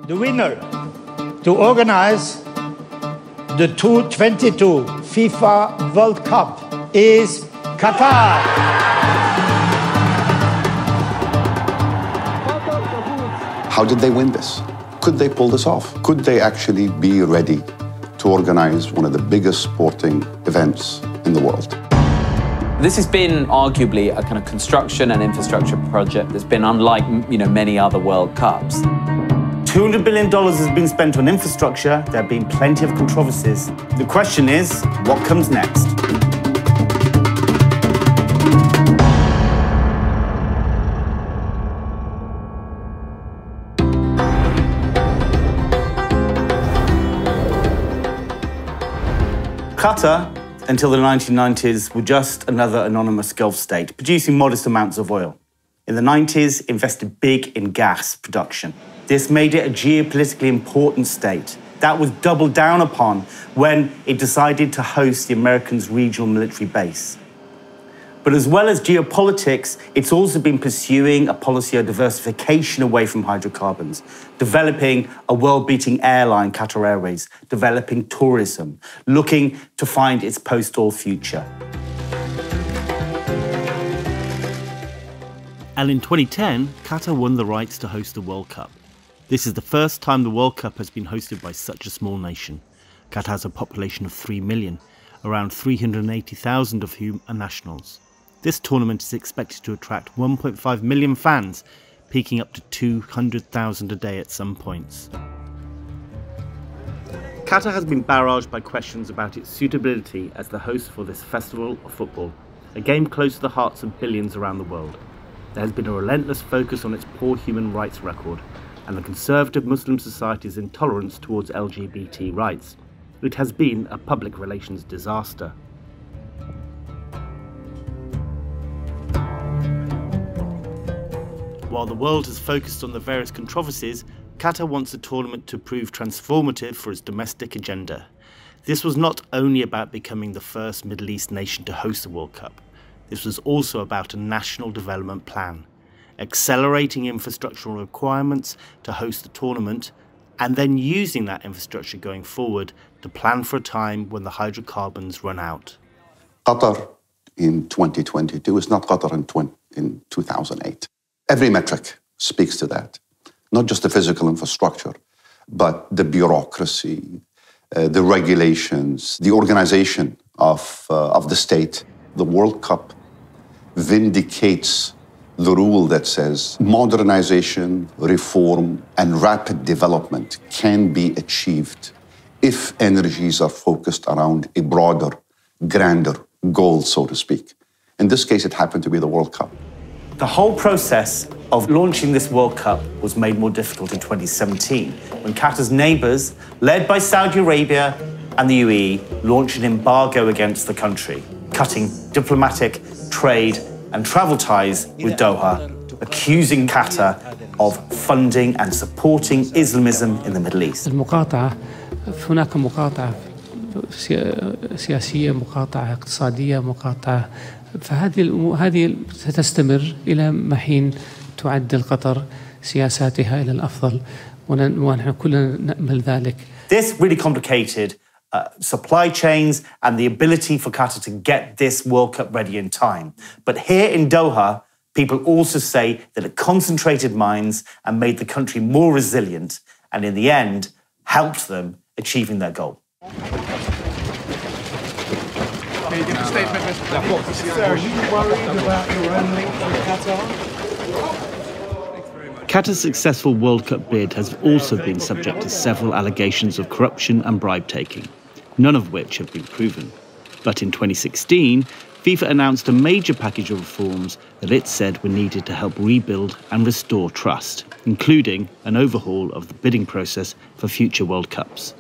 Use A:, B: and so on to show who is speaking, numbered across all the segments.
A: The winner to organize the 2022 FIFA World Cup is Qatar.
B: How did they win this? Could they pull this off? Could they actually be ready to organize one of the biggest sporting events in the world?
C: This has been arguably a kind of construction and infrastructure project that's been unlike, many other World Cups.
D: $200 billion has been spent on infrastructure. There have been plenty of controversies. The question is, what comes next? Qatar, until the 1990s, were just another anonymous Gulf state, producing modest amounts of oil. In the 90s, invested big in gas production. This made it a geopolitically important state. That was doubled down upon when it decided to host the Americans' regional military base. But as well as geopolitics, it's also been pursuing a policy of diversification away from hydrocarbons, developing a world-beating airline, Qatar Airways, developing tourism, looking to find its post-oil future.
E: And in 2010, Qatar won the rights to host the World Cup. This is the first time the World Cup has been hosted by such a small nation. Qatar has a population of 3 million, around 380,000 of whom are nationals. This tournament is expected to attract 1.5 million fans, peaking up to 200,000 a day at some points. Qatar has been barraged by questions about its suitability as the host for this festival of football, a game close to the hearts of billions around the world. There has been a relentless focus on its poor human rights record and the conservative Muslim society's intolerance towards LGBT rights. It has been a public relations disaster. While the world has focused on the various controversies, Qatar wants the tournament to prove transformative for its domestic agenda. This was not only about becoming the first Middle East nation to host the World Cup. This was also about a national development plan, accelerating infrastructural requirements to host the tournament, and then using that infrastructure going forward to plan for a time when the hydrocarbons run out.
B: Qatar in 2022 is not Qatar in 2008. Every metric speaks to that. Not just the physical infrastructure, but the bureaucracy, the regulations, the organization of the state. The World Cup vindicates the rule that says modernization, reform, and rapid development can be achieved if energies are focused around a broader, grander goal, so to speak. In this case, it happened to be the World Cup.
D: The whole process of launching this World Cup was made more difficult in 2017, when Qatar's neighbours, led by Saudi Arabia and the UAE, launched an embargo against the country, cutting diplomatic, trade and travel ties with Doha, accusing Qatar of funding and supporting Islamism in the Middle East.
F: المقاطعة هناك مقاطعة سياسية، مقاطعة اقتصادية، مقاطعة فهذه ستستمر إلى ما حين تعدل قطر سياساتها إلى الأفضل ونحن كلنا نأمل ذلك.
D: This really complicated supply chains and the ability for Qatar to get this World Cup ready in time. But here in Doha, people also say that it concentrated minds and made the country more resilient and in the end helped them achieving their goal.
G: Can you give a statement, Mr. Sir, are you worried about your own link with Qatar?
E: Qatar's successful World Cup bid has also been subject to several allegations of corruption and bribe-taking, none of which have been proven. But in 2016, FIFA announced a major package of reforms that it said were needed to help rebuild and restore trust, including an overhaul of the bidding process for future World Cups.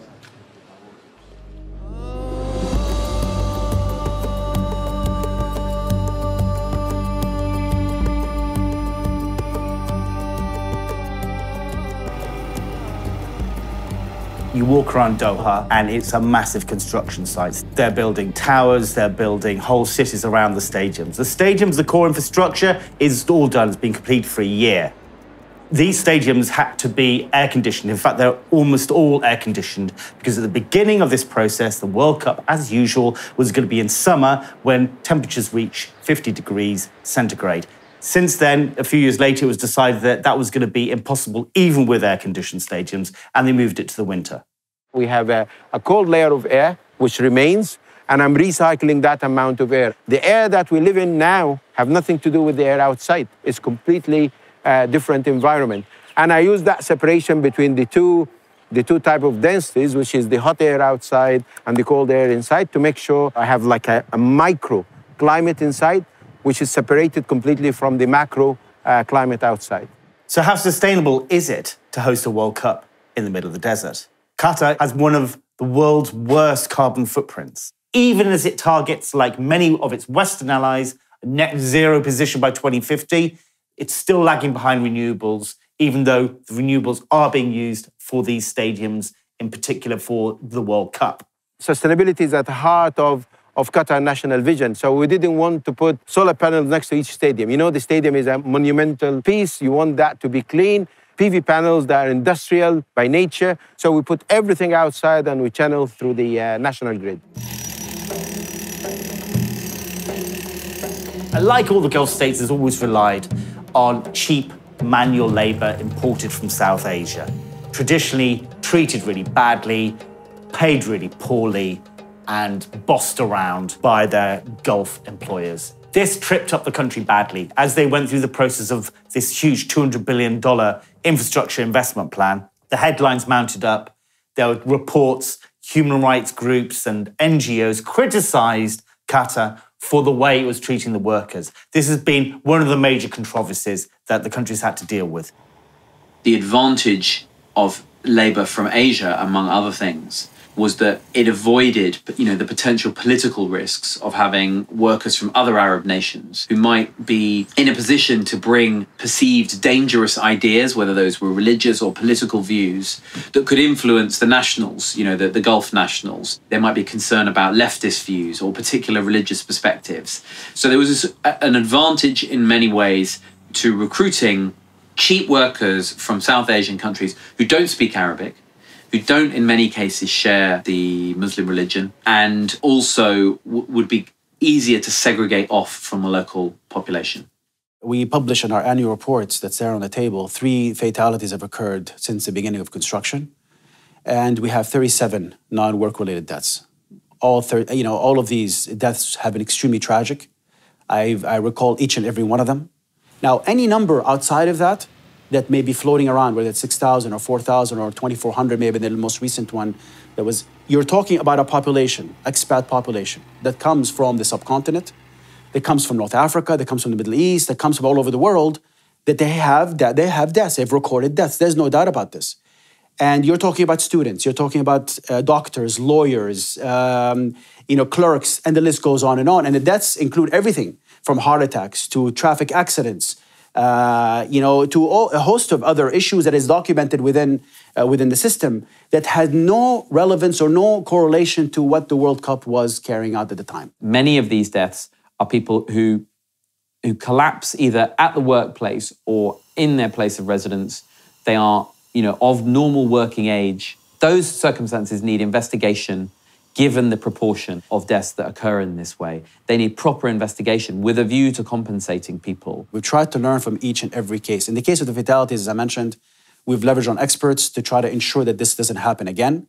D: You walk around Doha and it's a massive construction site. They're building towers, they're building whole cities around the stadiums. The stadiums, the core infrastructure is all done, it's been completed for a year. These stadiums had to be air-conditioned. In fact, they're almost all air-conditioned because at the beginning of this process, the World Cup, as usual, was going to be in summer when temperatures reach 50 degrees centigrade. Since then, a few years later, it was decided that that was going to be impossible even with air-conditioned stadiums, and they moved it to the winter.
H: We have a cold layer of air, which remains, and I'm recycling that amount of air. The air that we live in now have nothing to do with the air outside. It's completely different environment. And I use that separation between the two type of densities, which is the hot air outside and the cold air inside, to make sure I have like a micro climate inside, which is separated completely from the macro climate outside.
D: So how sustainable is it to host a World Cup in the middle of the desert? Qatar has one of the world's worst carbon footprints. Even as it targets, like many of its Western allies, a net zero position by 2050, it's still lagging behind renewables, even though the renewables are being used for these stadiums, in particular for the World Cup.
H: Sustainability is at the heart of Qatar national vision. So we didn't want to put solar panels next to each stadium. You know, the stadium is a monumental piece. You want that to be clean. PV panels that are industrial by nature. So we put everything outside and we channel through the national grid.
D: Like all the Gulf states, it's always relied on cheap manual labor imported from South Asia, traditionally treated really badly, paid really poorly, and bossed around by their Gulf employers. This tripped up the country badly as they went through the process of this huge $200 billion infrastructure investment plan. The headlines mounted up. There were reports, human rights groups and NGOs criticized Qatar for the way it was treating the workers. This has been one of the major controversies that the country's had to deal with.
C: The advantage of labour from Asia, among other things, was that it avoided, the potential political risks of having workers from other Arab nations who might be in a position to bring perceived dangerous ideas, whether those were religious or political views, that could influence the nationals, the Gulf nationals. There might be concern about leftist views or particular religious perspectives. So there was an advantage in many ways to recruiting cheap workers from South Asian countries who don't speak Arabic, who don't in many cases share the Muslim religion, and also would be easier to segregate off from a local population.
I: We publish in our annual reports that's there on the table, 3 fatalities have occurred since the beginning of construction, and we have 37 non-work-related deaths. All of these deaths have been extremely tragic. I recall each and every one of them. Now, any number outside of that may be floating around, whether it's 6,000 or 4,000 or 2,400, maybe the most recent one, you're talking about a population, expat population, that comes from the subcontinent, that comes from North Africa, that comes from the Middle East, that comes from all over the world, that they have deaths, they've recorded deaths. There's no doubt about this. And you're talking about students, you're talking about doctors, lawyers, clerks, and the list goes on. And the deaths include everything from heart attacks to traffic accidents, to a host of other issues that is documented within the system that had no relevance or no correlation to what the World Cup was carrying out at the time.
C: Many of these deaths are people who collapse either at the workplace or in their place of residence. They are, of normal working age. Those circumstances need investigation. Given the proportion of deaths that occur in this way, they need proper investigation with a view to compensating people.
I: We've tried to learn from each and every case. In the case of the fatalities, as I mentioned, we've leveraged on experts to try to ensure that this doesn't happen again.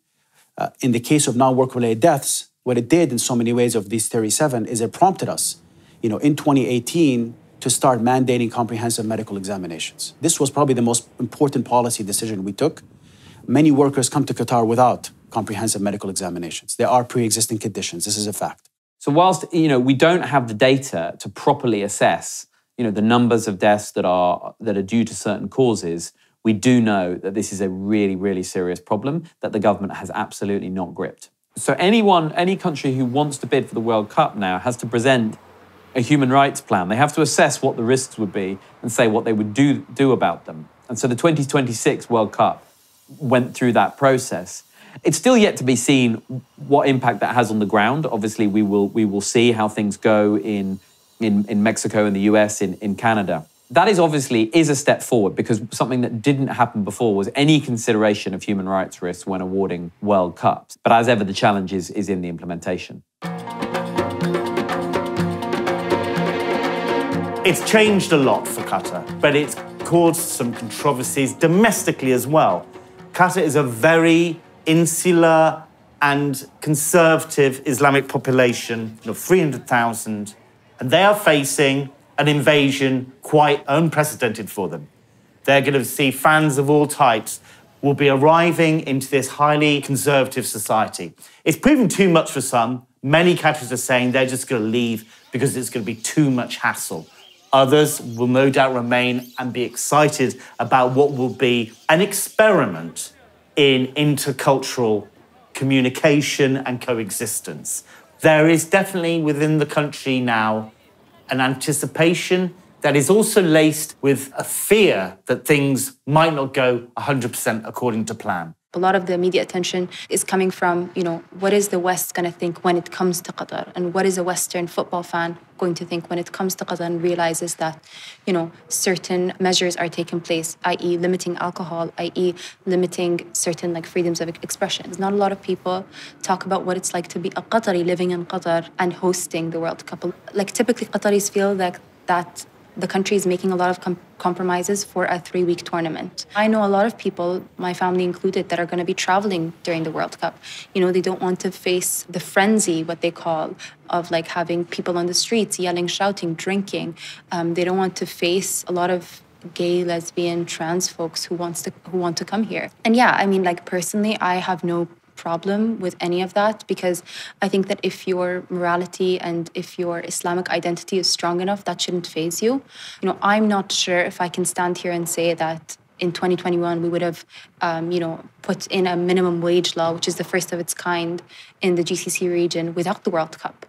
I: In the case of non-work-related deaths, what it did in so many ways of these 37 is it prompted us, in 2018, to start mandating comprehensive medical examinations. This was probably the most important policy decision we took. Many workers come to Qatar without comprehensive medical examinations. There are pre-existing conditions. This is a fact.
C: So whilst, we don't have the data to properly assess, the numbers of deaths that are due to certain causes, we do know that this is a really, really serious problem that the government has absolutely not gripped. So any country who wants to bid for the World Cup now has to present a human rights plan. They have to assess what the risks would be and say what they would do about them. And so the 2026 World Cup went through that process. It's still yet to be seen what impact that has on the ground. Obviously, we will see how things go in Mexico, in the US, in Canada.
J: That is obviously a step forward, because something that didn't happen before was any consideration of human rights risks when awarding World Cups. But as ever, the challenge is in the implementation.
E: It's changed a lot for Qatar, but it's caused some controversies domestically as well. Qatar is a very insular and conservative Islamic population of 300,000, and they are facing an invasion quite unprecedented for them. They're going to see fans of all types will be arriving into this highly conservative society. It's proven too much for some. Many Qataris are saying they're just going to leave because it's going to be too much hassle. Others will no doubt remain and be excited about what will be an experiment in intercultural communication and coexistence. There is definitely within the country now an anticipation that is also laced with a fear that things might not go 100% according to plan.
K: A lot of the media attention is coming from, what is the West going to think when it comes to Qatar? And what is a Western football fan going to think when it comes to Qatar and realizes that, certain measures are taking place, i.e. limiting alcohol, i.e. limiting certain freedoms of expression. Not a lot of people talk about what it's like to be a Qatari living in Qatar and hosting the World Cup. Typically Qataris feel that the country is making a lot of compromises for a 3-week tournament. I know a lot of people, my family included, that are going to be traveling during the World Cup. They don't want to face the frenzy, what they call, of having people on the streets yelling, shouting, drinking. They don't want to face a lot of gay, lesbian, trans folks who want to come here. And yeah, personally, I have no problem with any of that, because I think that if your morality and if your Islamic identity is strong enough, that shouldn't faze you. I'm not sure if I can stand here and say that in 2021 we would have, put in a minimum wage law, which is the first of its kind in the GCC region, without the World Cup.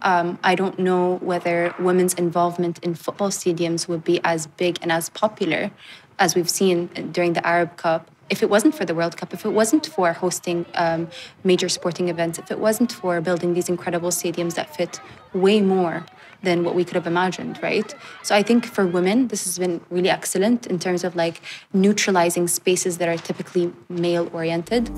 K: I don't know whether women's involvement in football stadiums would be as big and as popular as we've seen during the Arab Cup if it wasn't for the World Cup, if it wasn't for hosting major sporting events, if it wasn't for building these incredible stadiums that fit way more than what we could have imagined, right? So I think for women, this has been really excellent in terms of neutralizing spaces that are typically male-oriented.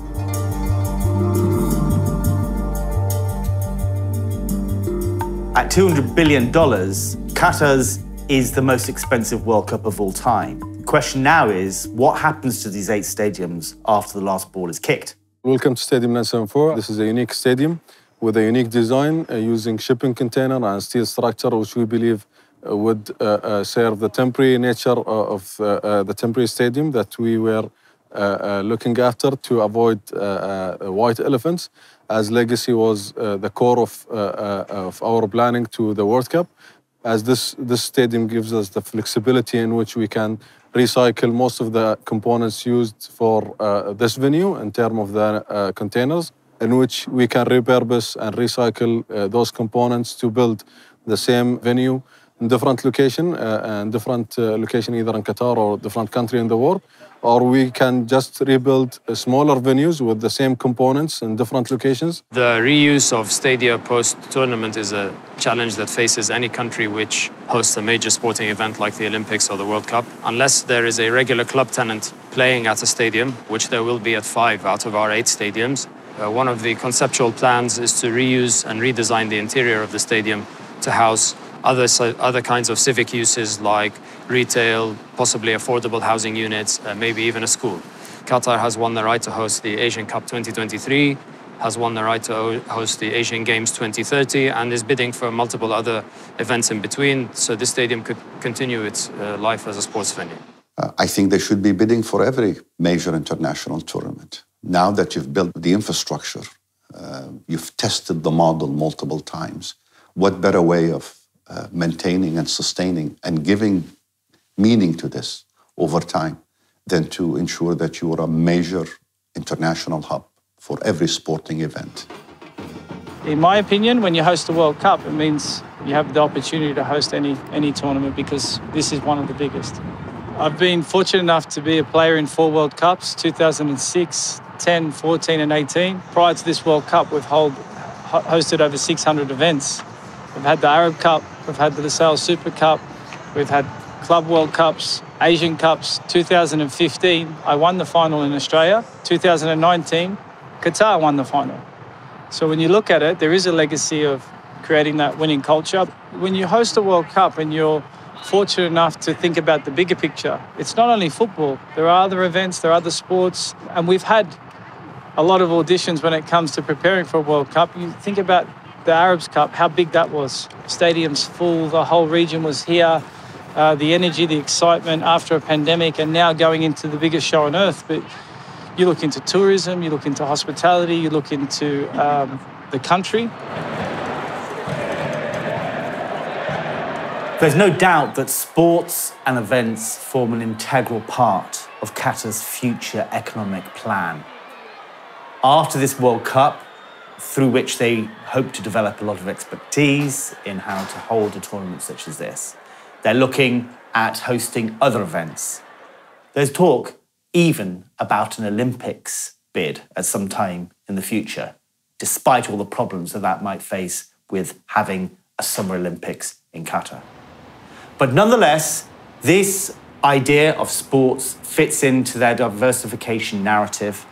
E: At $200 billion, Qatar's is the most expensive World Cup of all time. The question now is, what happens to these 8 stadiums after the last ball is kicked?
L: Welcome to Stadium 974. This is a unique stadium with a unique design using shipping container and steel structure, which we believe would serve the temporary nature of the temporary stadium that we were looking after to avoid white elephants, as legacy was the core of our planning to the World Cup, as this stadium gives us the flexibility in which we can recycle most of the components used for this venue in terms of the containers, in which we can repurpose and recycle those components to build the same venue in different location, location either in Qatar or different country in the world, or we can just rebuild smaller venues with the same components in different locations.
M: The reuse of stadia post-tournament is a challenge that faces any country which hosts a major sporting event like the Olympics or the World Cup. Unless there is a regular club tenant playing at a stadium, which there will be at 5 out of our 8 stadiums, one of the conceptual plans is to reuse and redesign the interior of the stadium to house other kinds of civic uses like retail, possibly affordable housing units, maybe even a school. Qatar has won the right to host the Asian Cup 2023, has won the right to host the Asian Games 2030, and is bidding for multiple other events in between, so this stadium could continue its life as a sports venue.
B: I think they should be bidding for every major international tournament. Now that you've built the infrastructure, you've tested the model multiple times, what better way of maintaining and sustaining and giving meaning to this over time than to ensure that you are a major international hub for every sporting event.
N: In my opinion, when you host the World Cup, it means you have the opportunity to host any tournament, because this is one of the biggest. I've been fortunate enough to be a player in 4 World Cups, 2006, 10, 14 and 18. Prior to this World Cup, we've hosted over 600 events. We've had the Arab Cup, we've had the Lusail Super Cup, we've had Club World Cups, Asian Cups. 2015, I won the final in Australia. 2019, Qatar won the final. So when you look at it, there is a legacy of creating that winning culture. When you host a World Cup and you're fortunate enough to think about the bigger picture, it's not only football. There are other events, there are other sports, and we've had a lot of auditions when it comes to preparing for a World Cup. You think about the Arabs Cup, how big that was. Stadiums full, the whole region was here. The energy, the excitement after a pandemic, and now going into the biggest show on earth. But you look into tourism, you look into hospitality, you look into the country.
D: There's no doubt that sports and events form an integral part of Qatar's future economic plan. After this World Cup, through which they hope to develop a lot of expertise in how to hold a tournament such as this, they're looking at hosting other events. There's talk even about an Olympics bid at some time in the future, despite all the problems that might face with having a Summer Olympics in Qatar. But nonetheless, this idea of sports fits into their diversification narrative,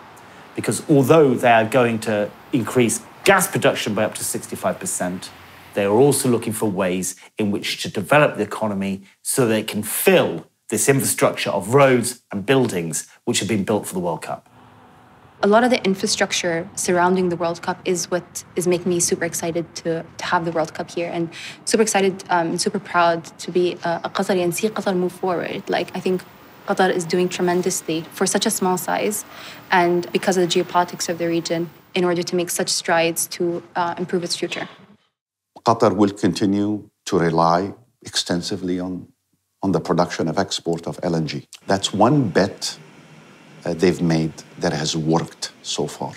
D: because although they are going to increase gas production by up to 65%, they are also looking for ways in which to develop the economy so they can fill this infrastructure of roads and buildings which have been built for the World Cup.
K: A lot of the infrastructure surrounding the World Cup is what is making me super excited to have the World Cup here, and super excited and super proud to be a Qatari and see Qatar move forward. Like, I think Qatar is doing tremendously for such a small size, and because of the geopolitics of the region, in order to make such strides to improve its future.
B: Qatar will continue to rely extensively on the production of export of LNG. That's one bet they've made that has worked so far.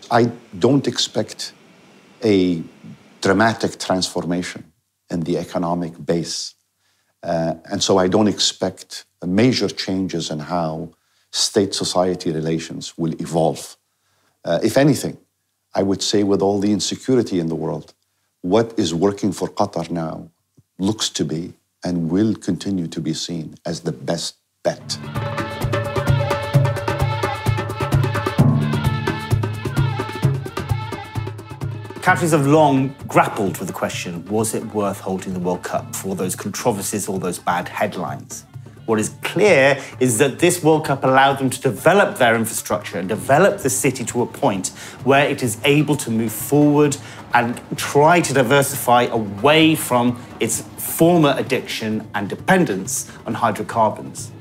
B: I don't expect a dramatic transformation in the economic base. And so I don't expect major changes in how state-society relations will evolve. If anything, I would say with all the insecurity in the world, what is working for Qatar now looks to be and will continue to be seen as the best bet.
D: Qataris have long grappled with the question, was it worth holding the World Cup for all those controversies, all those bad headlines? What is clear is that this World Cup allowed them to develop their infrastructure and develop the city to a point where it is able to move forward and try to diversify away from its former addiction and dependence on hydrocarbons.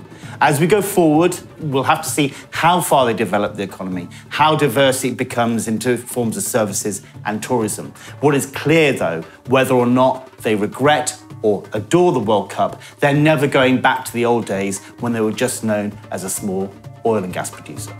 D: As we go forward, we'll have to see how far they develop the economy, how diverse it becomes into forms of services and tourism. What is clear, though, whether or not they regret or adore the World Cup, they're never going back to the old days when they were just known as a small oil and gas producer.